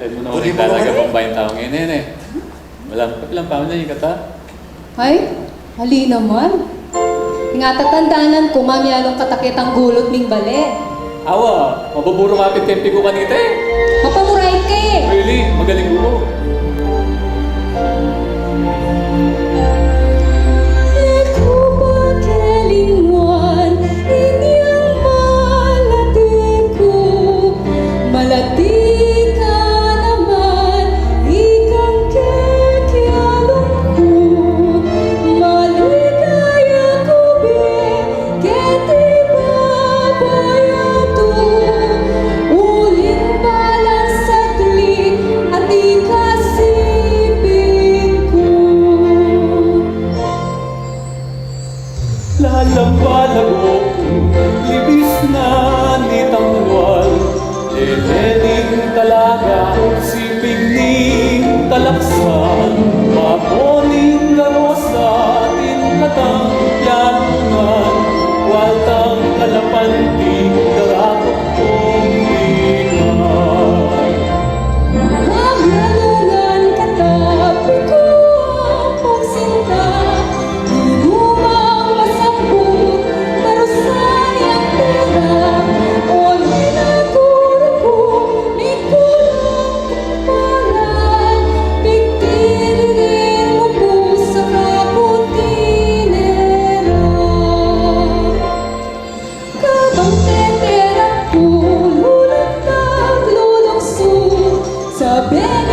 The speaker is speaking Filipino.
Dahil mo naman yung talaga pang bayang tao ngayon eh. Walang pa na yung kata. Ay, hali naman. Nga tatandanan ko, mamyalong katakit ang gulot ming bale. Awa, mabuburo kapit tempi ko kanita eh. Mapamurait ka eh. Really, magaling mo. Lalambalago, libis na nitangwal, lelening talaga, sipig ni talaksan, maponing garosa, tinatang pianungan, waltang kalapanting, darakot kong ingat. Magalungan katabi ko ang pagsinta, Big